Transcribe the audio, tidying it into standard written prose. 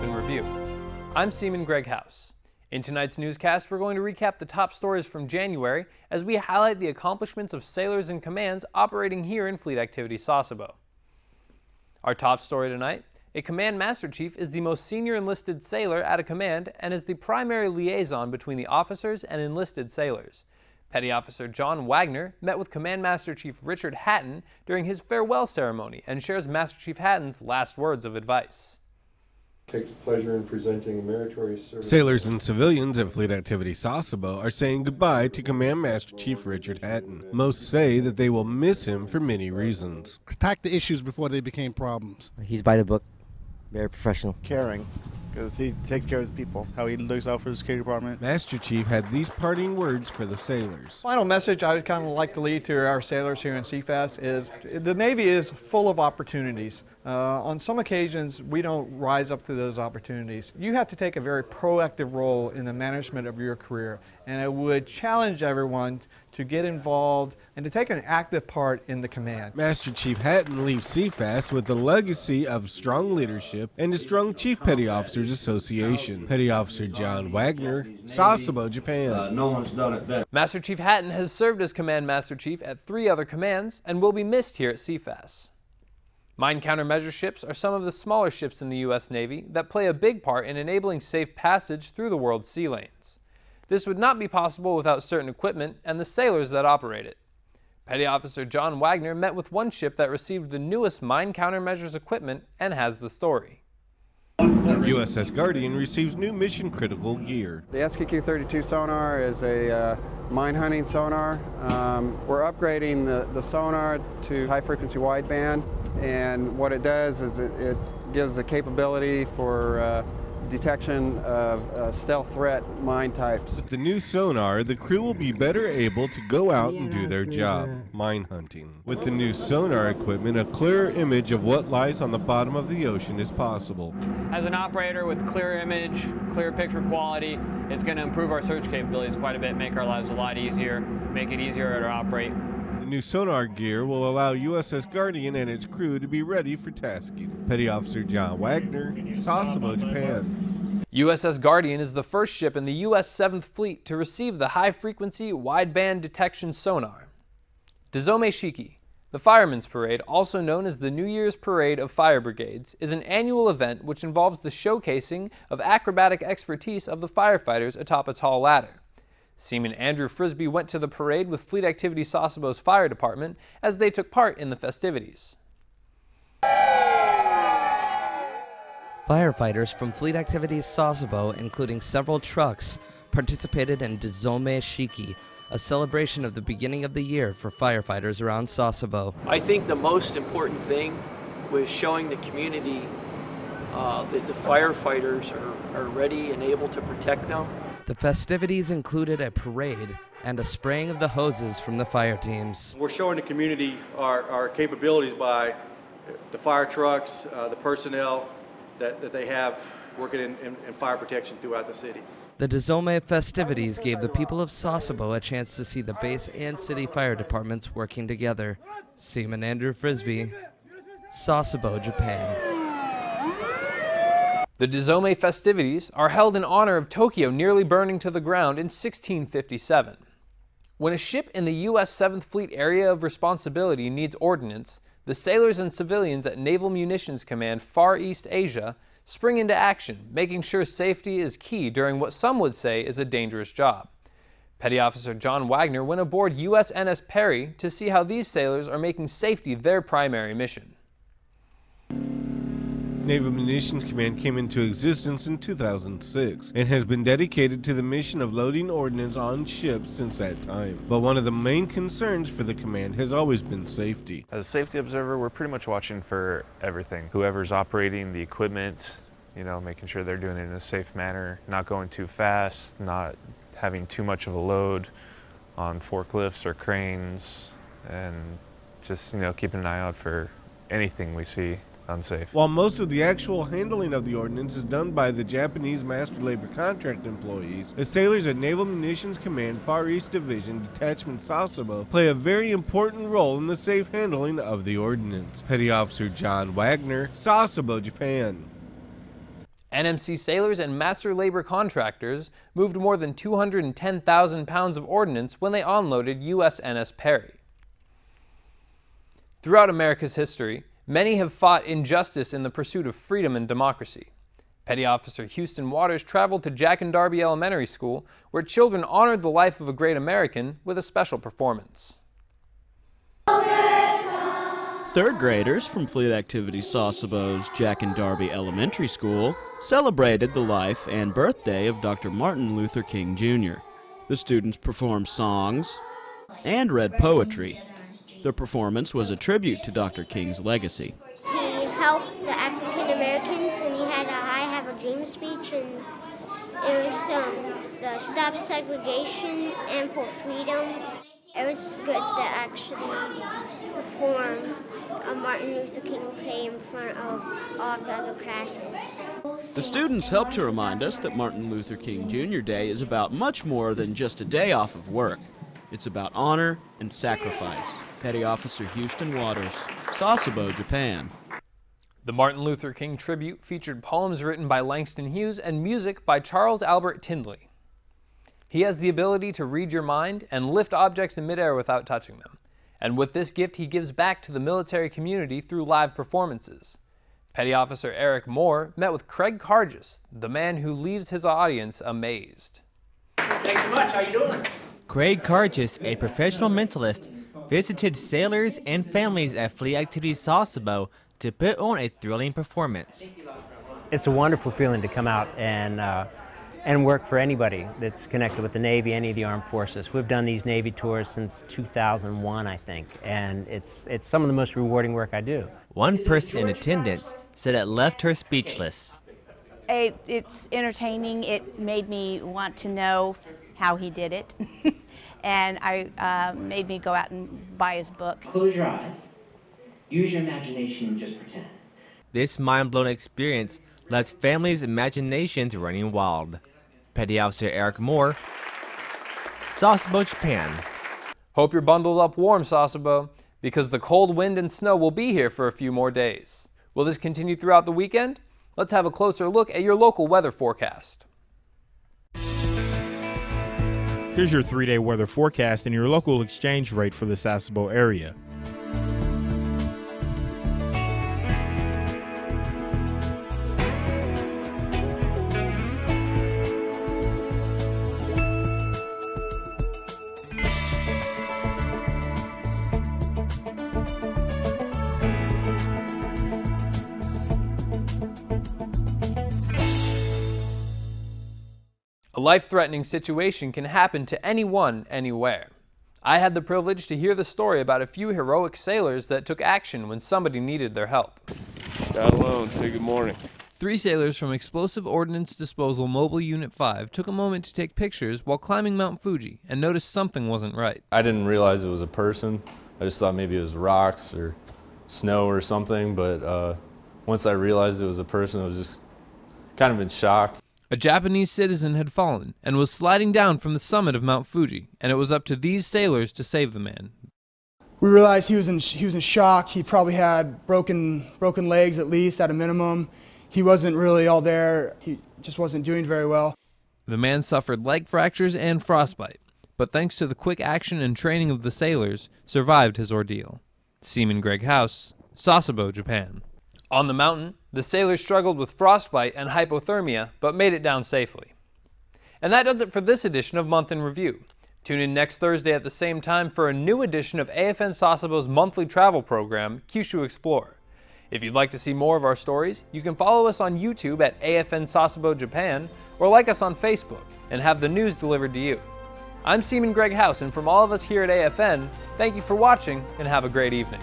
in Review. I'm Seaman Greg House. In tonight's newscast, we're going to recap the top stories from January as we highlight the accomplishments of sailors and commands operating here in Fleet Activity Sasebo. Our top story tonight: a Command Master Chief is the most senior enlisted sailor at a command and is the primary liaison between the officers and enlisted sailors. Petty Officer John Wagner met with Command Master Chief Richard Hatton during his farewell ceremony and shares Master Chief Hatton's last words of advice. Takes pleasure in presenting meritorious service. Sailors and civilians at Fleet Activity Sasebo are saying goodbye to Command Master Chief Richard Hatton. Most say that they will miss him for many reasons. Attack the issues before they became problems. He's by the book, very professional. Caring, because he takes care of his people. How he looks out for the security department. Master Chief had these parting words for the sailors. Final message I would kind of like to lead to our sailors here in CFAS is the Navy is full of opportunities. On some occasions, we don't rise up to those opportunities. You have to take a very proactive role in the management of your career, and I would challenge everyone to get involved and to take an active part in the command. Master Chief Hatton leaves CFAS with the legacy of strong leadership and a strong Chief Petty Officers Association. Petty Officer John Wagner, Sasebo, Japan. No one's done it better. Master Chief Hatton has served as Command Master Chief at 3 other commands and will be missed here at CFAS. Mine countermeasure ships are some of the smaller ships in the U.S. Navy that play a big part in enabling safe passage through the world's sea lanes. This would not be possible without certain equipment and the sailors that operate it. Petty Officer John Wagner met with one ship that received the newest mine countermeasures equipment and has the story. USS Guardian receives new mission-critical gear. The SKQ-32 sonar is a mine hunting sonar. We're upgrading the sonar to high-frequency wideband, and what it does is it gives the capability for detection of stealth threat mine types. With the new sonar, the crew will be better able to go out and do their job, mine hunting. With the new sonar equipment, a clearer image of what lies on the bottom of the ocean is possible. As an operator with clear image, clear picture quality, it's going to improve our search capabilities quite a bit, make our lives a lot easier, make it easier to operate. The new sonar gear will allow USS Guardian and its crew to be ready for tasking. Petty Officer John Wagner, Sasebo, Japan. USS Guardian is the first ship in the U.S. 7th Fleet to receive the high-frequency wideband detection sonar. Dizome Shiki, the Firemen's Parade, also known as the New Year's Parade of Fire Brigades, is an annual event which involves the showcasing of acrobatic expertise of the firefighters atop a tall ladder. Seaman Andrew Frisbee went to the parade with Fleet Activity Sasebo's fire department as they took part in the festivities. Firefighters from Fleet Activities Sasebo, including several trucks, participated in Dizome Shiki, a celebration of the beginning of the year for firefighters around Sasebo. I think the most important thing was showing the community that the firefighters are ready and able to protect them. The festivities included a parade and a spraying of the hoses from the fire teams. We're showing the community our capabilities by the fire trucks, the personnel that they have working in fire protection throughout the city. The Dizome festivities gave the people of Sasebo a chance to see the base and city fire departments working together. Seaman Andrew Frisbee, Sasebo, Japan. The Dizome festivities are held in honor of Tokyo nearly burning to the ground in 1657. When a ship in the U.S. 7th Fleet area of responsibility needs ordnance, the sailors and civilians at Naval Munitions Command Far East Asia spring into action, making sure safety is key during what some would say is a dangerous job. Petty Officer John Wagner went aboard USNS Perry to see how these sailors are making safety their primary mission. Naval Munitions Command came into existence in 2006 and has been dedicated to the mission of loading ordnance on ships since that time. But one of the main concerns for the command has always been safety. As a safety observer, we're pretty much watching for everything. Whoever's operating the equipment, making sure they're doing it in a safe manner, not going too fast, not having too much of a load on forklifts or cranes, and just, keeping an eye out for anything we see unsafe. While most of the actual handling of the ordnance is done by the Japanese master labor contract employees, the sailors at Naval Munitions Command Far East Division Detachment Sasebo play a very important role in the safe handling of the ordnance. Petty Officer John Wagner, Sasebo, Japan. NMC sailors and master labor contractors moved more than 210,000 pounds of ordnance when they unloaded USNS Perry. Throughout America's history, many have fought injustice in the pursuit of freedom and democracy. Petty Officer Houston Waters traveled to Jack and Darby Elementary School, where children honored the life of a great American with a special performance. Third graders from Fleet Activity Sasebo's Jack and Darby Elementary School celebrated the life and birthday of Dr. Martin Luther King Jr. The students performed songs and read poetry. The performance was a tribute to Dr. King's legacy. He helped the African Americans, and he had a I Have a Dream speech, and it was the Stop Segregation and for Freedom. It was good to actually perform a Martin Luther King play in front of all the other classes. The students helped to remind us that Martin Luther King Jr. Day is about much more than just a day off of work. It's about honor and sacrifice. Petty Officer Houston Waters, Sasebo, Japan. The Martin Luther King tribute featured poems written by Langston Hughes and music by Charles Albert Tindley. He has the ability to read your mind and lift objects in midair without touching them. And with this gift, he gives back to the military community through live performances. Petty Officer Eric Moore met with Craig Cargis, the man who leaves his audience amazed. Thanks so much. How you doing? Craig Cargis, a professional mentalist, visited sailors and families at Fleet Activity Sasebo to put on a thrilling performance. It's a wonderful feeling to come out and work for anybody that's connected with the Navy, any of the armed forces. We've done these Navy tours since 2001, I think, and it's some of the most rewarding work I do. One person in attendance said it left her speechless. It's entertaining. It made me want to know how he did it, and made me go out and buy his book. Close your eyes, use your imagination, and just pretend. This mind-blowing experience left families' imaginations running wild. Petty Officer Eric Moore, Sasebo, Japan. Hope you're bundled up warm, Sasebo, because the cold wind and snow will be here for a few more days. Will this continue throughout the weekend? Let's have a closer look at your local weather forecast. Here's your 3-day weather forecast and your local exchange rate for the Sasebo area. A life-threatening situation can happen to anyone, anywhere. I had the privilege to hear the story about a few heroic sailors that took action when somebody needed their help. God alone, say good morning. 3 sailors from Explosive Ordnance Disposal Mobile Unit 5 took a moment to take pictures while climbing Mount Fuji and noticed something wasn't right. I didn't realize it was a person. I just thought maybe it was rocks or snow or something, but once I realized it was a person, I was just kind of in shock. A Japanese citizen had fallen and was sliding down from the summit of Mount Fuji, and it was up to these sailors to save the man. We realized he was in shock. He probably had broken legs at least at a minimum. He wasn't really all there. He just wasn't doing very well. The man suffered leg fractures and frostbite, but thanks to the quick action and training of the sailors, survived his ordeal. Seaman Greg House, Sasebo, Japan. On the mountain, the sailors struggled with frostbite and hypothermia, but made it down safely. And that does it for this edition of Month in Review. Tune in next Thursday at the same time for a new edition of AFN Sasebo's monthly travel program, Kyushu Explorer. If you'd like to see more of our stories, you can follow us on YouTube at AFN Sasebo Japan, or like us on Facebook and have the news delivered to you. I'm Seaman Greg House, and from all of us here at AFN, thank you for watching and have a great evening.